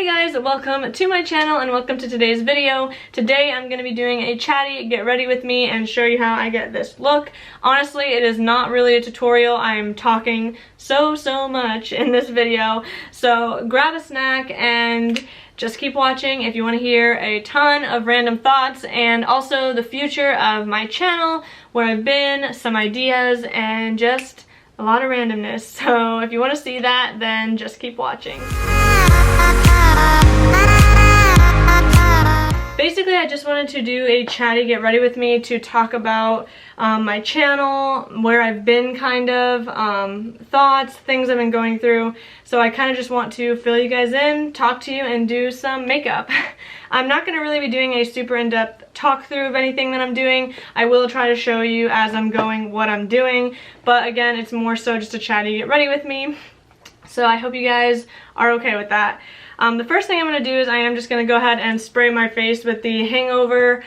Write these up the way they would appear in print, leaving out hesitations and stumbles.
Hey guys, welcome to my channel and welcome to today's video. Today I'm going to be doing a chatty get ready with me and show you how I get this look. Honestly, it is not really a tutorial. I'm talking so much in this video. So grab a snack and just keep watching if you want to hear a ton of random thoughts and also the future of my channel, where I've been, some ideas, and just a lot of randomness. So if you want to see that, then just keep watching. Basically, I just wanted to do a chatty get ready with me to talk about my channel, where I've been kind of, thoughts, things I've been going through. So I kind of just want to fill you guys in, talk to you, and do some makeup. I'm not going to really be doing a super in-depth talk through of anything that I'm doing. I will try to show you as I'm going what I'm doing, but again, it's more so just a chatty get ready with me. So I hope you guys are okay with that. The first thing I'm going to do is I am just going to go ahead and spray my face with the Hangover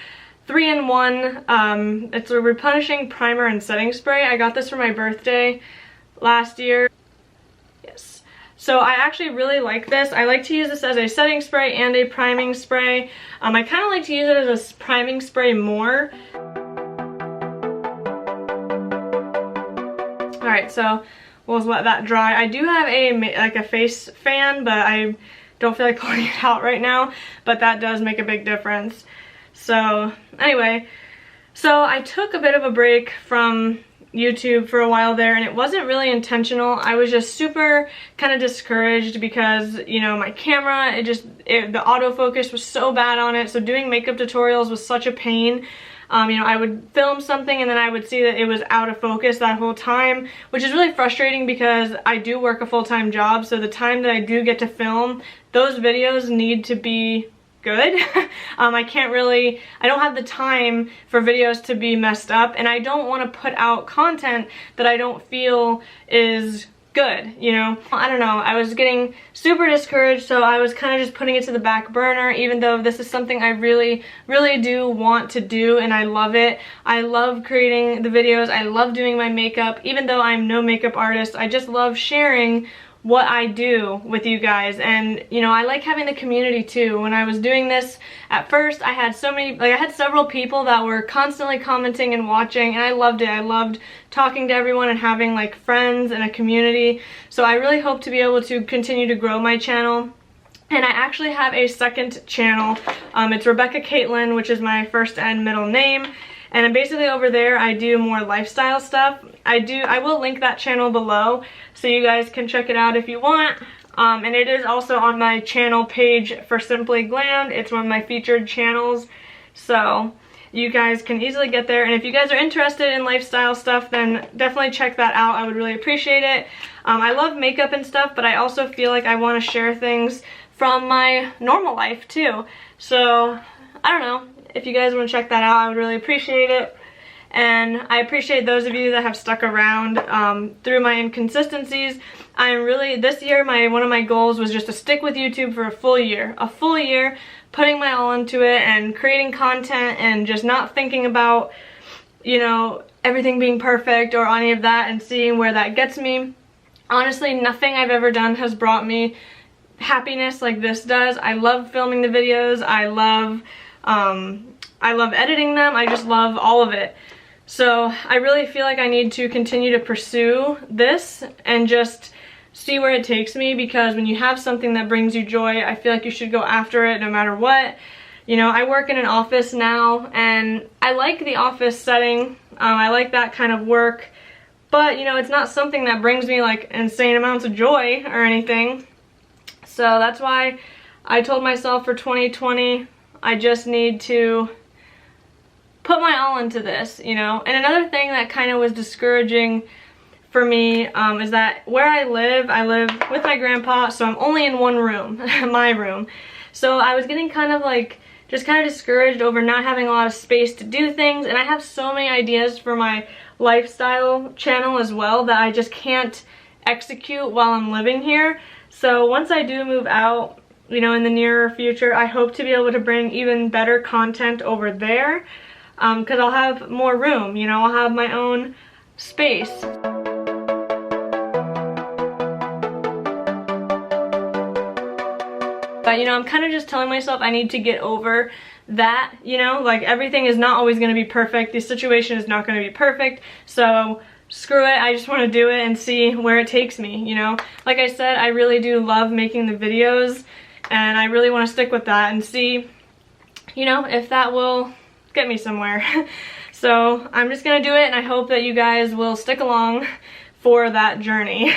3-in-1. It's a replenishing primer and setting spray. I got this for my birthday last year. Yes. So I actually really like this. I like to use this as a setting spray and a priming spray. I kind of like to use it as a priming spray more. Alright, so we'll let that dry. I do have a face fan, but I don't feel like pulling it out right now, but that does make a big difference. So anyway, so I took a bit of a break from YouTube for a while there, and it wasn't really intentional. I was just super kind of discouraged because, you know, my camera, the autofocus was so bad on it, so doing makeup tutorials was such a pain. You know, I would film something and then I would see that it was out of focus that whole time, which is really frustrating because I do work a full-time job, so the time that I do get to film, those videos need to be good. I don't have the time for videos to be messed up, and I don't want to put out content that I don't feel is good, you know? I don't know, I was getting super discouraged, so I was kind of just putting it to the back burner, even though this is something I really do want to do, and I love it. I love creating the videos, I love doing my makeup. Even though I'm no makeup artist, I just love sharing what I do with you guys, and you know, I like having the community too. When I was doing this at first, I had I had several people that were constantly commenting and watching, and I loved it. I loved talking to everyone and having like friends and a community. So I really hope to be able to continue to grow my channel. And I actually have a second channel. It's Rebecca Caitlin, which is my first and middle name. And basically over there I do more lifestyle stuff. I will link that channel below so you guys can check it out if you want. And it is also on my channel page for Simply Glammed. It's one of my featured channels. So you guys can easily get there. And if you guys are interested in lifestyle stuff, then definitely check that out. I would really appreciate it. I love makeup and stuff, but I also feel like I want to share things from my normal life too. So I don't know. If you guys want to check that out, I would really appreciate it. And I appreciate those of you that have stuck around through my inconsistencies. This year, one of my goals was just to stick with YouTube for a full year. A full year, putting my all into it and creating content and just not thinking about, you know, everything being perfect or any of that, and seeing where that gets me. Honestly, nothing I've ever done has brought me happiness like this does. I love filming the videos. I love editing them. I just love all of it. So I really feel like I need to continue to pursue this and just see where it takes me, because when you have something that brings you joy, I feel like you should go after it no matter what. You know, I work in an office now and I like the office setting. I like that kind of work, but you know, it's not something that brings me like insane amounts of joy or anything. So that's why I told myself for 2020, I just need to put my all into this, you know. And another thing that kind of was discouraging for me is that where I live with my grandpa, so I'm only in one room, my room. So I was getting kind of like, just kind of discouraged over not having a lot of space to do things. And I have so many ideas for my lifestyle channel as well that I just can't execute while I'm living here. So once I do move out, you know, in the nearer future, I hope to be able to bring even better content over there, because I'll have more room, you know, I'll have my own space. But, you know, I'm kind of just telling myself I need to get over that, you know, like everything is not always going to be perfect. The situation is not going to be perfect. So screw it. I just want to do it and see where it takes me, you know. Like I said, I really do love making the videos and I really want to stick with that and see, you know, if that will get me somewhere. So I'm just going to do it and I hope that you guys will stick along for that journey.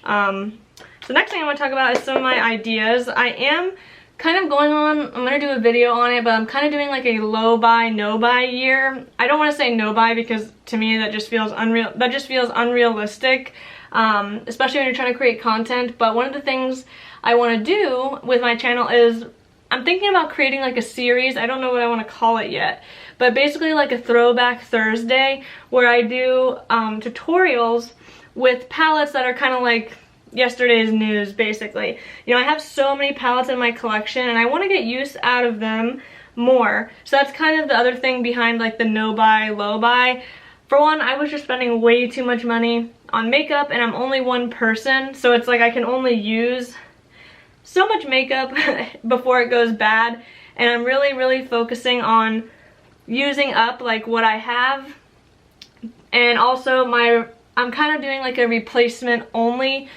So next thing I want to talk about is some of my ideas. I am kind of going on, I'm going to do a video on it, but I'm kind of doing like a low buy, no buy year. I don't want to say no buy because to me that just feels unrealistic, especially when you're trying to create content. But one of the things I want to do with my channel is I'm thinking about creating like a series. I don't know what I want to call it yet, but basically like a throwback Thursday where I do tutorials with palettes that are kind of like yesterday's news, basically. You know, I have so many palettes in my collection and I want to get use out of them more. So that's kind of the other thing behind like the no buy, low buy. For one, I was just spending way too much money on makeup and I'm only one person, so it's like I can only use so much makeup before it goes bad, and I'm really focusing on using up like what I have. And also I'm kind of doing like a replacement only.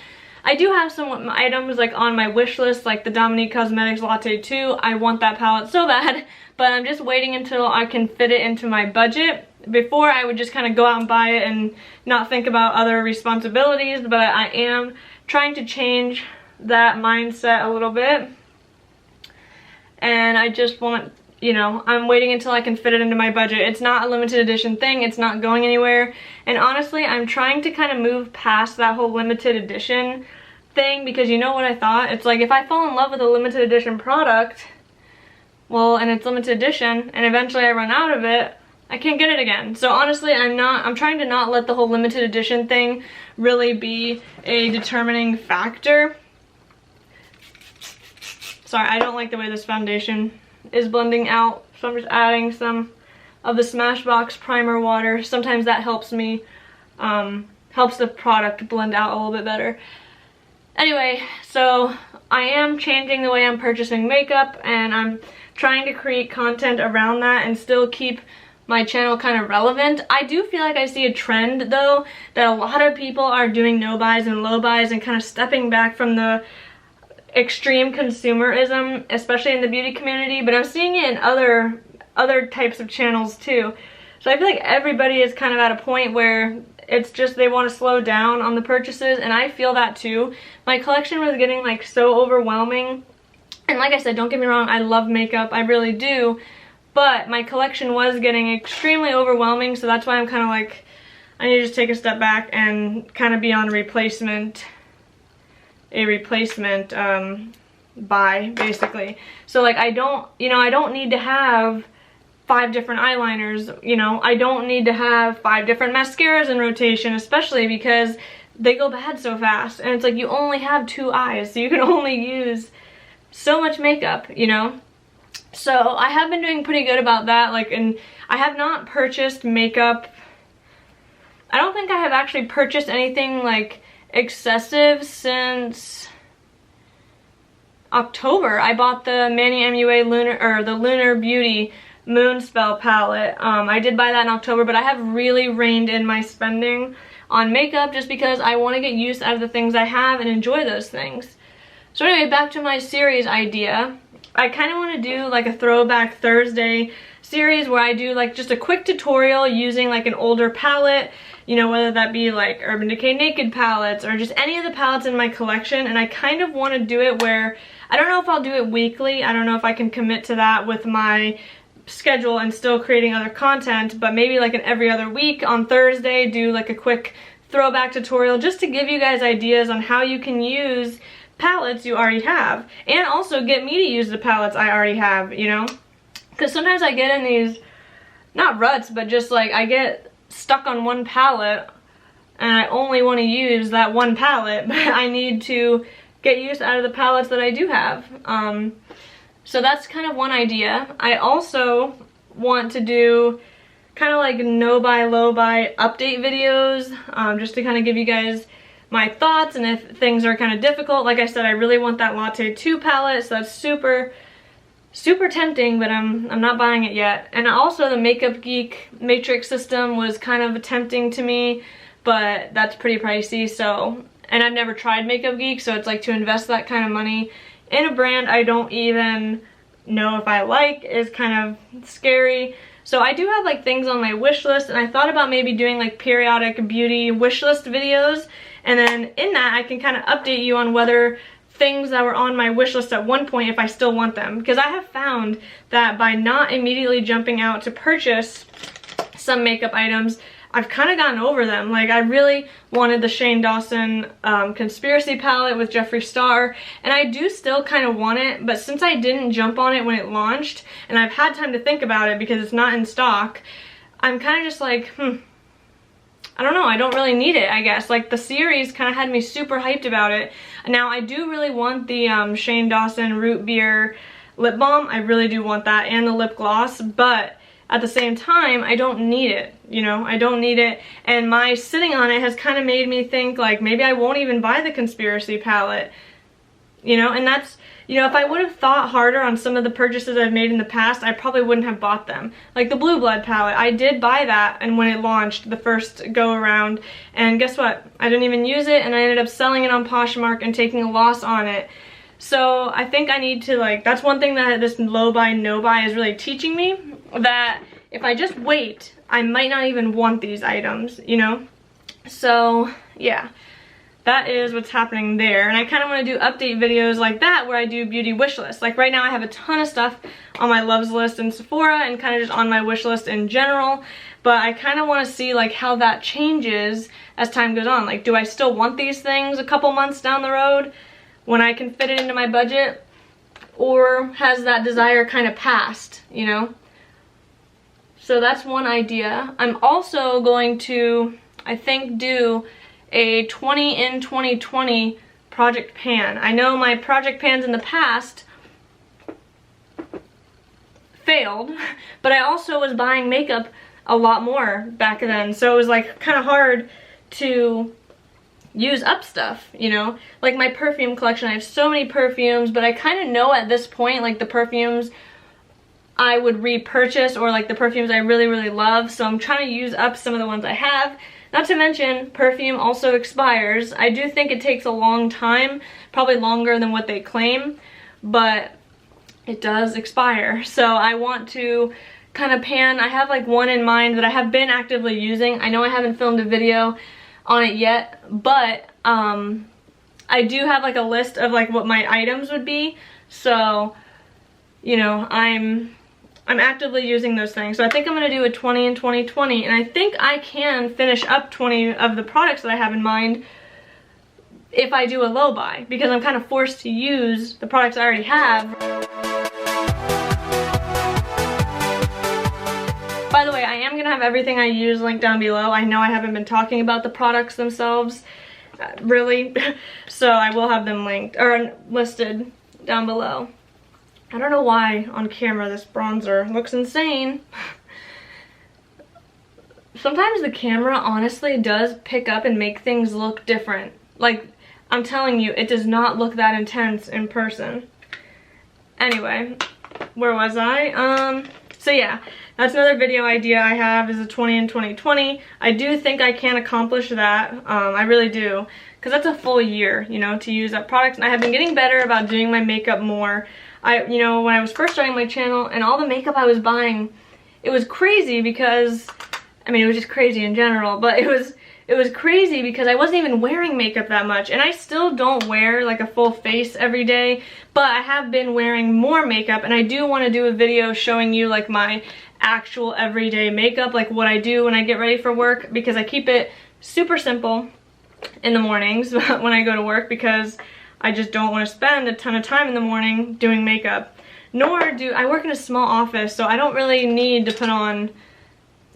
I do have some items like on my wish list, like the Dominique Cosmetics Latte 2. I want that palette so bad, but I'm just waiting until I can fit it into my budget. Before I would just kind of go out and buy it and not think about other responsibilities, but I am trying to change that mindset a little bit. And I just want, you know, I'm waiting until I can fit it into my budget. It's not a limited edition thing, it's not going anywhere. And honestly, I'm trying to kind of move past that whole limited edition thing, because you know what I thought? It's like if I fall in love with a limited edition product, well, and it's limited edition, and eventually I run out of it, I can't get it again. So honestly, I'm trying to not let the whole limited edition thing really be a determining factor. Sorry, I don't like the way this foundation is blending out, so I'm just adding some of the Smashbox Primer water. Sometimes that helps me, helps the product blend out a little bit better. Anyway, so I am changing the way I'm purchasing makeup, and I'm trying to create content around that and still keep my channel kind of relevant. I do feel like I see a trend though, that a lot of people are doing no buys and low buys and kind of stepping back from the extreme consumerism, especially in the beauty community, but I'm seeing it in other types of channels too. So I feel like everybody is kind of at a point where it's just they want to slow down on the purchases, and I feel that too. My collection was getting like so overwhelming, and like I said, don't get me wrong, I love makeup, I really do, but my collection was getting extremely overwhelming, so that's why I'm kind of like, I need to just take a step back and kind of be on a replacement buy, basically. So like I don't need to have 5 different eyeliners, you know, I don't need to have 5 different mascaras in rotation, especially because they go bad so fast, and it's like you only have 2 eyes, so you can only use so much makeup, you know. So I have been doing pretty good about that, like, and I have not purchased makeup. I don't think I have actually purchased anything like excessive since October. I bought the Manny MUA Lunar Beauty Moon Spell palette. I did buy that in October, but I have really reined in my spending on makeup just because I want to get use out of the things I have and enjoy those things. So anyway, back to my series idea. I kind of want to do like a throwback Thursday series where I do like just a quick tutorial using like an older palette, you know, whether that be like Urban Decay Naked palettes or just any of the palettes in my collection. And I kind of want to do it where, I don't know if I'll do it weekly, I don't know if I can commit to that with my schedule and still creating other content, but maybe like an every other week on Thursday do like a quick throwback tutorial just to give you guys ideas on how you can use palettes you already have, and also get me to use the palettes I already have, you know, because sometimes I get in these, not ruts, but just like I get stuck on one palette and I only want to use that one palette, but I need to get use out of the palettes that I do have. So that's kind of one idea. I also want to do kind of like no buy, low buy update videos, just to kind of give you guys my thoughts and if things are kind of difficult. Like I said, I really want that Latte 2 palette, so that's super tempting, but I'm not buying it yet. And also the Makeup Geek matrix system was kind of tempting to me, but that's pretty pricey. So, and I've never tried Makeup Geek, so it's like to invest that kind of money in a brand I don't even know if I like is kind of scary. So I do have like things on my wish list, and I thought about maybe doing like periodic beauty wish list videos, and then in that I can kind of update you on whether things that were on my wish list at one point, if I still want them. Because I have found that by not immediately jumping out to purchase some makeup items, I've kind of gotten over them. Like, I really wanted the Shane Dawson Conspiracy palette with Jeffree Star, and I do still kind of want it, but since I didn't jump on it when it launched, and I've had time to think about it because it's not in stock, I'm kind of just like, I don't know, I don't really need it, I guess. Like, the series kind of had me super hyped about it. Now, I do really want the Shane Dawson Root Beer lip balm. I really do want that, and the lip gloss, but at the same time, I don't need it, you know? I don't need it, and my sitting on it has kind of made me think, like, maybe I won't even buy the Conspiracy palette, you know? And that's, you know, if I would have thought harder on some of the purchases I've made in the past, I probably wouldn't have bought them. Like the Blue Blood palette, I did buy that, and when it launched the first go around, and guess what? I didn't even use it, and I ended up selling it on Poshmark and taking a loss on it. So I think I need to, like, that's one thing that this low buy, no buy is really teaching me, that if I just wait, I might not even want these items, you know? So, yeah. That is what's happening there, and I kind of want to do update videos like that where I do beauty wish lists. Like right now I have a ton of stuff on my loves list in Sephora and kind of just on my wish list in general, but I kind of want to see like how that changes as time goes on. Like, do I still want these things a couple months down the road when I can fit it into my budget, or has that desire kind of passed, you know? So that's one idea. I'm also going to, I think, do a 20 in 2020 project pan. I know my project pans in the past failed, but I also was buying makeup a lot more back then, so it was like kind of hard to use up stuff, you know? Like my perfume collection, I have so many perfumes, but I kind of know at this point like the perfumes I would repurchase, or like the perfumes I really, really love, so I'm trying to use up some of the ones I have. Not to mention, perfume also expires. I do think it takes a long time, probably longer than what they claim, but it does expire. So I want to kind of pan. I have like one in mind that I have been actively using. I know I haven't filmed a video on it yet, but I do have like a list of like what my items would be. So, you know, I'm actively using those things. So I think I'm going to do a 20 in 2020, and I think I can finish up 20 of the products that I have in mind if I do a low buy, because I'm kind of forced to use the products I already have. By the way, I am going to have everything I use linked down below. I know I haven't been talking about the products themselves, really, so I will have them linked, or listed down below. I don't know why on camera this bronzer looks insane. Sometimes the camera honestly does pick up and make things look different. Like, I'm telling you, it does not look that intense in person. Anyway, where was I? So yeah, that's another video idea I have, is a 20 in 2020. I do think I can accomplish that. I really do. Because that's a full year, you know, to use up products. And I have been getting better about doing my makeup more. You know, when I was first starting my channel and all the makeup I was buying, it was crazy because, I mean, it was just crazy in general, but it was crazy because I wasn't even wearing makeup that much, and I still don't wear like a full face every day, but I have been wearing more makeup, and I do want to do a video showing you like my actual everyday makeup, like what I do when I get ready for work, because I keep it super simple in the mornings when I go to work, because I just don't want to spend a ton of time in the morning doing makeup. Nor do I work in a small office, so I don't really need to put on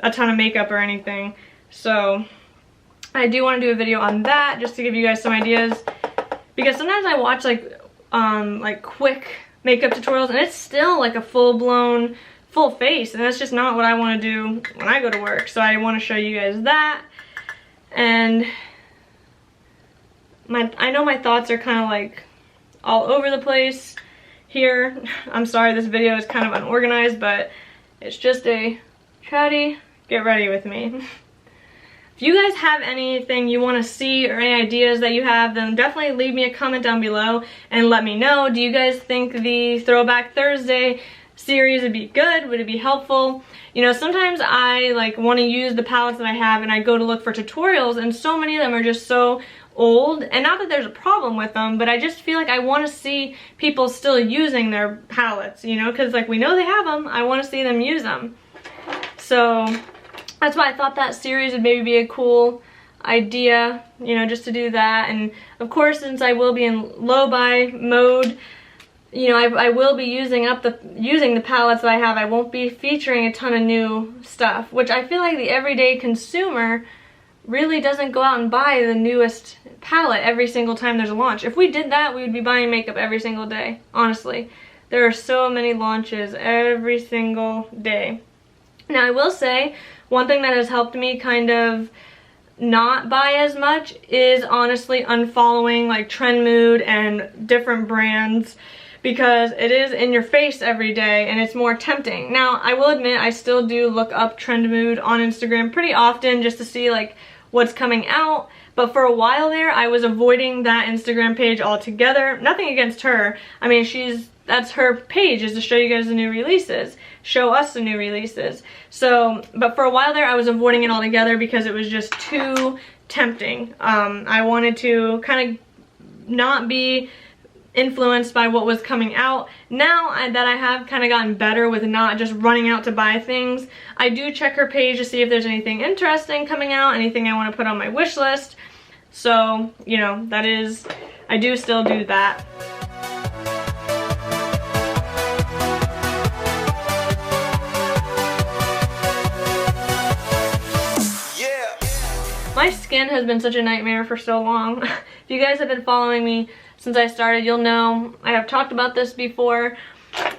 a ton of makeup or anything. So I do want to do a video on that, just to give you guys some ideas, because sometimes I watch like quick makeup tutorials and it's still like a full-blown full face, and that's just not what I want to do when I go to work. So I want to show you guys that. And I know my thoughts are kind of like all over the place here. I'm sorry this video is kind of unorganized, but it's just a chatty get ready with me. If you guys have anything you want to see or any ideas that you have, then definitely leave me a comment down below and let me know. Do you guys think the Throwback Thursday series would be good? Would it be helpful? You know, sometimes I like want to use the palettes that I have and I go to look for tutorials, and so many of them are just so old, and not that there's a problem with them, but I just feel like I want to see people still using their palettes, you know, because like we know they have them. I want to see them use them. So that's why I thought that series would maybe be a cool idea, you know, just to do that. And of course, since I will be in low buy mode, you know, I will be using the palettes that I have. I won't be featuring a ton of new stuff, which I feel like the everyday consumer really doesn't go out and buy the newest palette every single time there's a launch. If we did that, we would be buying makeup every single day, honestly. There are so many launches every single day. Now, I will say, one thing that has helped me kind of not buy as much is honestly unfollowing like Trend Mood and different brands, because it is in your face every day and it's more tempting. Now, I will admit I still do look up Trend Mood on Instagram pretty often just to see like what's coming out, but for a while there I was avoiding that Instagram page altogether. Nothing against her. I mean, that's her page, is to show you guys the new releases, show us the new releases. So, but for a while there I was avoiding it altogether because it was just too tempting. I wanted to kind of not be influenced by what was coming out. Now that I have kind of gotten better with not just running out to buy things, I do check her page to see if there's anything interesting coming out, anything I want to put on my wish list. So, you know, I do still do that. My skin has been such a nightmare for so long. If you guys have been following me since I started, you'll know I have talked about this before,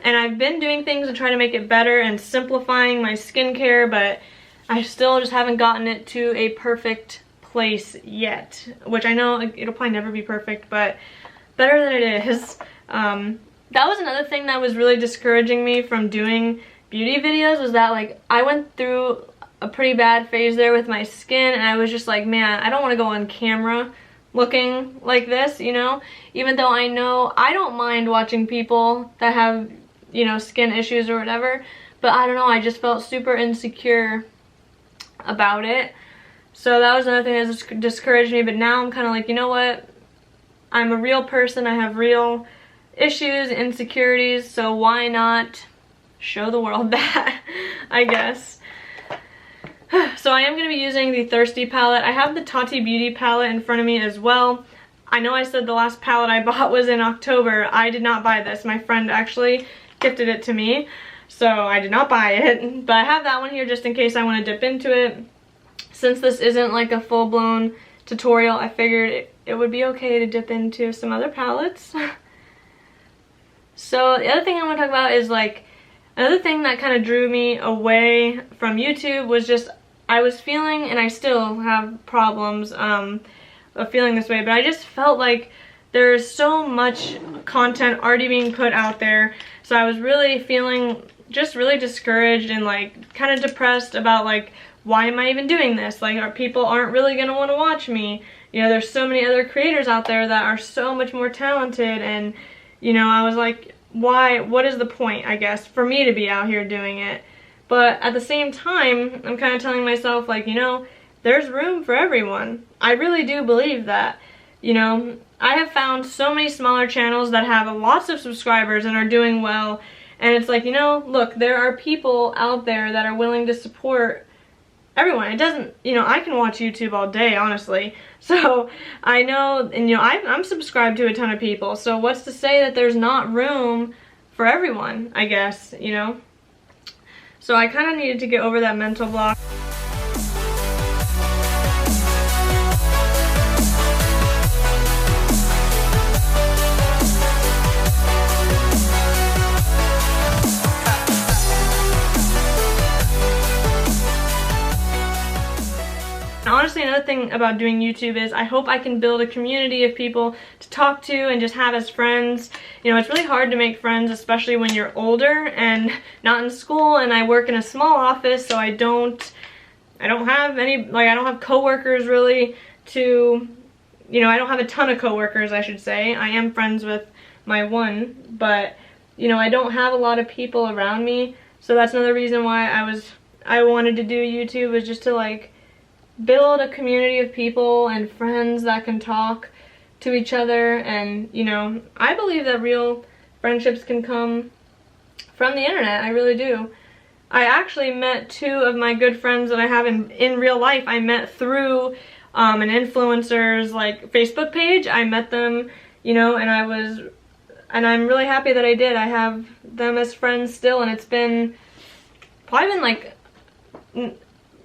and I've been doing things to try to make it better and simplifying my skincare, but I still just haven't gotten it to a perfect place yet, which I know it'll probably never be perfect, but better than it is. That was another thing that was really discouraging me from doing beauty videos, was that like I went through a pretty bad phase there with my skin, and I was just like, man, I don't want to go on camera looking like this, you know, even though I know I don't mind watching people that have, you know, skin issues or whatever, but I don't know, I just felt super insecure about it. So that was another thing that discouraged me, but now I'm kind of like, you know what, I'm a real person, I have real issues, insecurities, so why not show the world that, I guess. So I am going to be using the Thirsty palette. I have the Tati Beauty palette in front of me as well. I know I said the last palette I bought was in October. I did not buy this. My friend actually gifted it to me, so I did not buy it. But I have that one here just in case I want to dip into it. Since this isn't like a full-blown tutorial, I figured it would be okay to dip into some other palettes. So the other thing I want to talk about is like, another thing that kind of drew me away from YouTube was just, I was feeling, and I still have problems of feeling this way, but I just felt like there's so much content already being put out there. So I was really feeling just really discouraged and like kind of depressed about like, why am I even doing this? Like, people aren't really gonna want to watch me. You know, there's so many other creators out there that are so much more talented, and you know, I was like, what is the point, I guess, for me to be out here doing it? But at the same time, I'm kind of telling myself, like, you know, there's room for everyone. I really do believe that. You know, I have found so many smaller channels that have lots of subscribers and are doing well, and it's like, you know, look, there are people out there that are willing to support everyone. It doesn't, you know, I can watch YouTube all day, honestly. So I know, and you know, I'm subscribed to a ton of people, so what's to say that there's not room for everyone, I guess, you know? So I kind of needed to get over that mental block. Honestly, another another thing about doing YouTube is I hope I can build a community of people to talk to and just have as friends. You know, it's really hard to make friends, especially when you're older and not in school, and I work in a small office, so I don't have any, like, I don't have coworkers really to, you know, I don't have a ton of coworkers, I should say. I am friends with my one, but, you know, I don't have a lot of people around me, so that's another reason why I wanted to do YouTube, is just to, like, build a community of people and friends that can talk to each other. And, you know, I believe that real friendships can come from the internet. I really do. I actually met 2 of my good friends that I have in real life. I met through an influencer's, like, Facebook page. I met them, you know, and I'm really happy that I did. I have them as friends still, and it's been probably been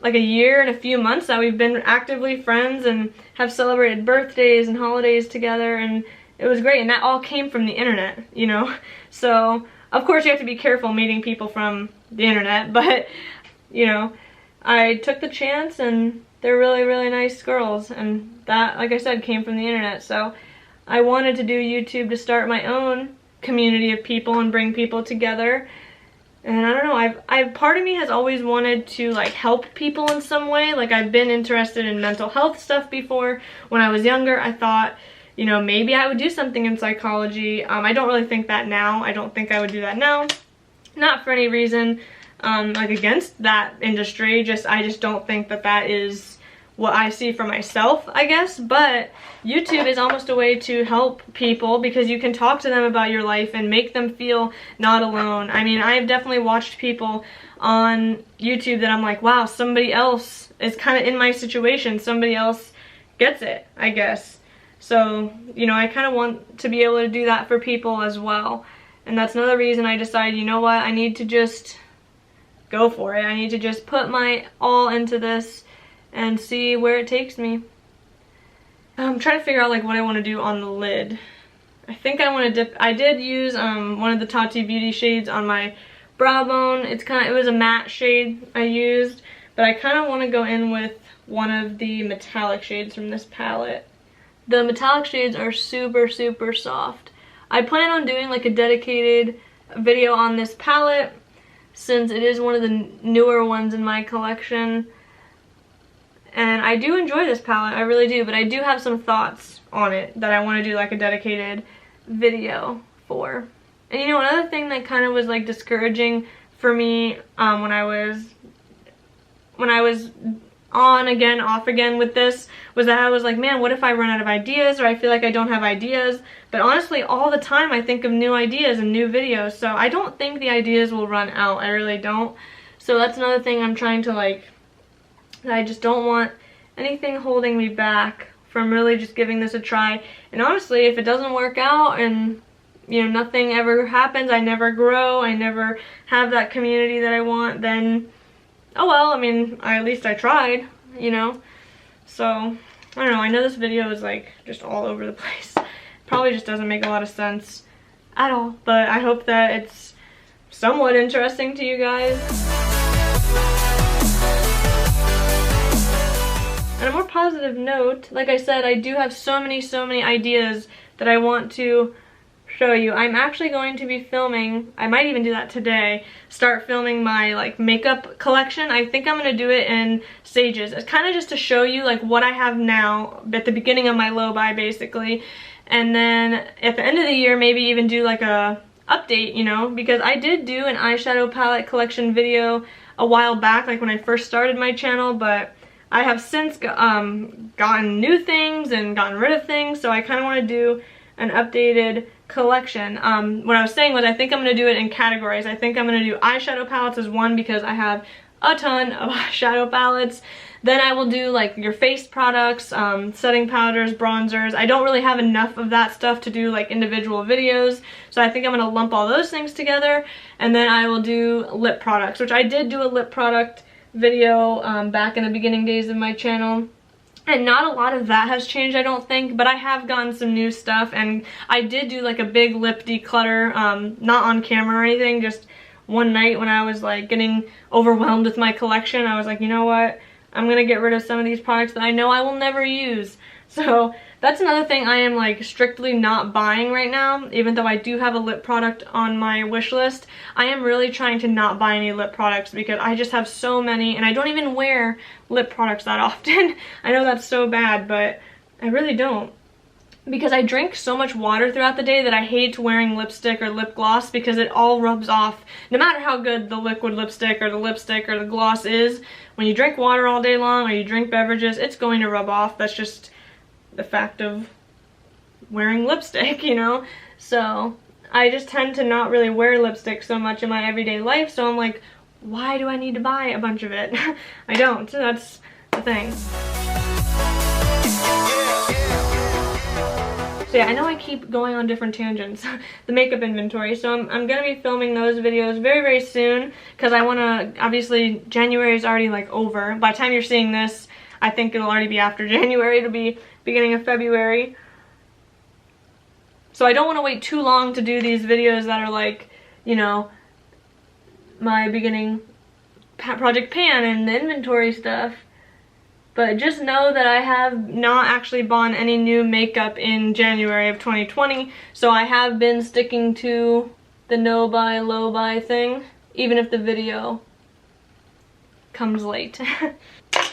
like a year and a few months that we've been actively friends and have celebrated birthdays and holidays together, and it was great. And that all came from the internet, you know. So of course you have to be careful meeting people from the internet, but, you know, I took the chance, and they're really, really nice girls, and that, like I said, came from the internet. So I wanted to do YouTube to start my own community of people and bring people together. And I don't know, I've part of me has always wanted to, like, help people in some way. Like, I've been interested in mental health stuff before. When I was younger, I thought, you know, maybe I would do something in psychology. I don't really think that now. I don't think I would do that now. Not for any reason, like, against that industry. I just don't think that that is what I see for myself, I guess. But YouTube is almost a way to help people, because you can talk to them about your life and make them feel not alone. I mean, I've definitely watched people on YouTube that I'm like, wow, somebody else is kind of in my situation. Somebody else gets it, I guess. So, you know, I kind of want to be able to do that for people as well. And that's another reason I decided, you know what, I need to just go for it. I need to just put my all into this and see where it takes me. I'm trying to figure out, like, what I want to do on the lid. I think I want to dip. I did use one of the Tati Beauty shades on my brow bone. It was a matte shade I used, but I kind of want to go in with one of the metallic shades from this palette. The metallic shades are super, super soft. I plan on doing, like, a dedicated video on this palette, since it is one of the newer ones in my collection. And I do enjoy this palette, I really do, but I do have some thoughts on it that I want to do, like, a dedicated video for. And, you know, another thing that kind of was, like, discouraging for me when I was on again, off again with this, was that I was like, man, what if I run out of ideas, or I feel like I don't have ideas? But honestly, all the time I think of new ideas and new videos, so I don't think the ideas will run out. I really don't. So that's another thing I'm trying to, like, I just don't want anything holding me back from really just giving this a try. And honestly, if it doesn't work out and, you know, nothing ever happens, I never grow, I never have that community that I want, then, oh well, I mean, at least I tried, you know? So, I don't know, I know this video is, like, just all over the place. Probably just doesn't make a lot of sense at all, but I hope that it's somewhat interesting to you guys. On a more positive note, like I said, I do have so many ideas that I want to show you. I'm actually going to be filming, I might even do that today, start filming my, like, makeup collection. I think I'm going to do it in stages. It's kind of just to show you, like, what I have now at the beginning of my low buy, basically. And then at the end of the year, maybe even do, like, a update, you know, because I did do an eyeshadow palette collection video a while back, like when I first started my channel, but I have since gotten new things and gotten rid of things, so I kind of want to do an updated collection. What I was saying was I think I'm going to do it in categories. I think I'm going to do eyeshadow palettes as one, because I have a ton of eyeshadow palettes. Then I will do, like, your face products, setting powders, bronzers. I don't really have enough of that stuff to do, like, individual videos, so I think I'm going to lump all those things together. And then I will do lip products, which I did do a lip product video back in the beginning days of my channel, and not a lot of that has changed, I don't think, but I have gotten some new stuff. And I did do, like, a big lip declutter, not on camera or anything, just one night when I was, like, getting overwhelmed with my collection. I was like, you know what, I'm gonna get rid of some of these products that I know I will never use. So that's another thing I am like strictly not buying right now. Even though I do have a lip product on my wish list, I am really trying to not buy any lip products because I just have so many and I don't even wear lip products that often. I know that's so bad, but I really don't. Because I drink so much water throughout the day that I hate wearing lipstick or lip gloss because it all rubs off. No matter how good the liquid lipstick or the gloss is, when you drink water all day long or you drink beverages, it's going to rub off. That's just the fact of wearing lipstick, you know? So I just tend to not really wear lipstick so much in my everyday life, so I'm like, why do I need to buy a bunch of it? I don't. That's the thing. So yeah, I know I keep going on different tangents. The makeup inventory. So I'm gonna be filming those videos very, very soon because I wanna, obviously January is already like over. By the time you're seeing this, I think it'll already be after January. It'll be beginning of February. So I don't want to wait too long to do these videos that are like, you know, my beginning Project Pan and the inventory stuff. But just know that I have not actually bought any new makeup in January of 2020. So I have been sticking to the no buy, low buy thing, even if the video comes late.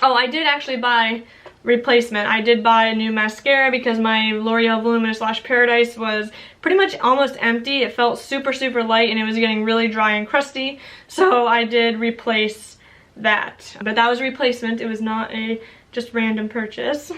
Oh, I did actually buy replacement. I did buy a new mascara because my L'Oreal Voluminous Lash Paradise was pretty much almost empty. It felt super, super light and it was getting really dry and crusty. So I did replace that. But that was a replacement. It was not a just random purchase.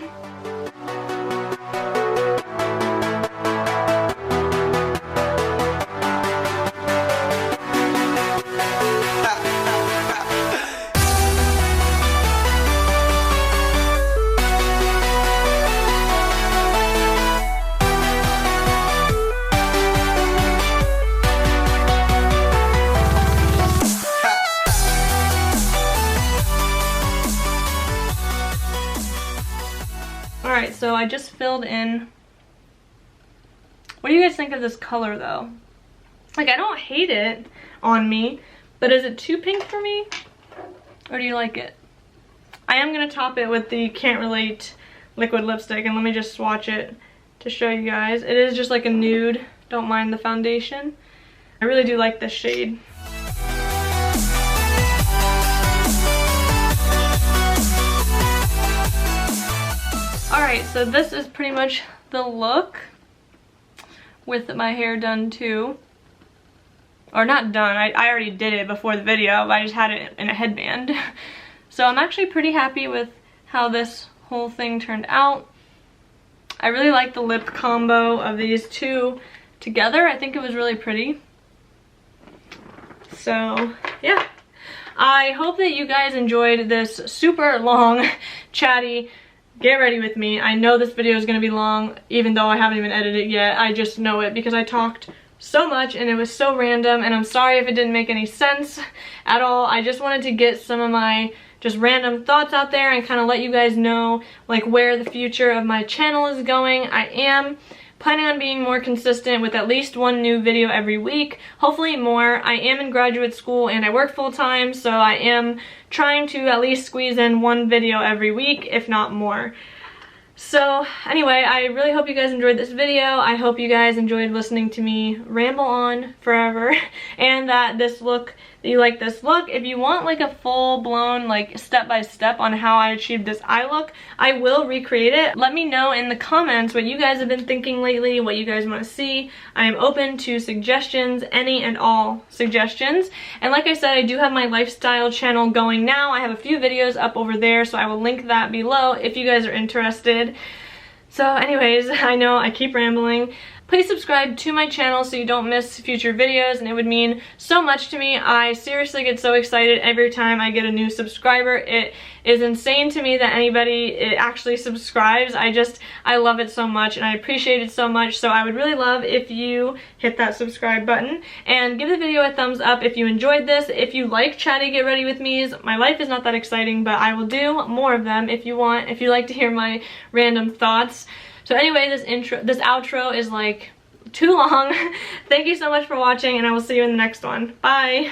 Alright, so I just filled in. What do you guys think of this color though? Like, I don't hate it on me, but is it too pink for me? Or do you like it? I am going to top it with the Can't Relate liquid lipstick, and let me just swatch it to show you guys. It is just like a nude. Don't mind the foundation. I really do like this shade. Alright, so this is pretty much the look with my hair done too. Or not done, I already did it before the video, but I just had it in a headband. So I'm actually pretty happy with how this whole thing turned out. I really like the lip combo of these two together. I think it was really pretty. So yeah, I hope that you guys enjoyed this super long chatty get ready with me. I know this video is going to be long, even though I haven't even edited it yet. I just know it because I talked so much and it was so random, and I'm sorry if it didn't make any sense at all. I just wanted to get some of my just random thoughts out there and kind of let you guys know like where the future of my channel is going. I am planning on being more consistent with at least one new video every week, hopefully more. I am in graduate school and I work full-time, so I am trying to at least squeeze in one video every week, if not more. So anyway, I really hope you guys enjoyed this video. I hope you guys enjoyed listening to me ramble on forever, and that you like this look. If you want like a full-blown like step-by-step on how I achieved this eye look, I will recreate it. Let me know in the comments what you guys have been thinking lately, what you guys want to see. I am open to suggestions, any and all suggestions. And like I said, I do have my lifestyle channel going now. I have a few videos up over there, so I will link that below if you guys are interested. So anyways, I know I keep rambling. Please subscribe to my channel so you don't miss future videos, and it would mean so much to me. I seriously get so excited every time I get a new subscriber. It is insane to me that anybody actually subscribes. I love it so much and I appreciate it so much. So I would really love if you hit that subscribe button and give the video a thumbs up if you enjoyed this. If you like chatty get ready with me's, my life is not that exciting, but I will do more of them if you want, if you like to hear my random thoughts. So anyway, this outro is like too long. Thank you so much for watching, and I will see you in the next one. Bye!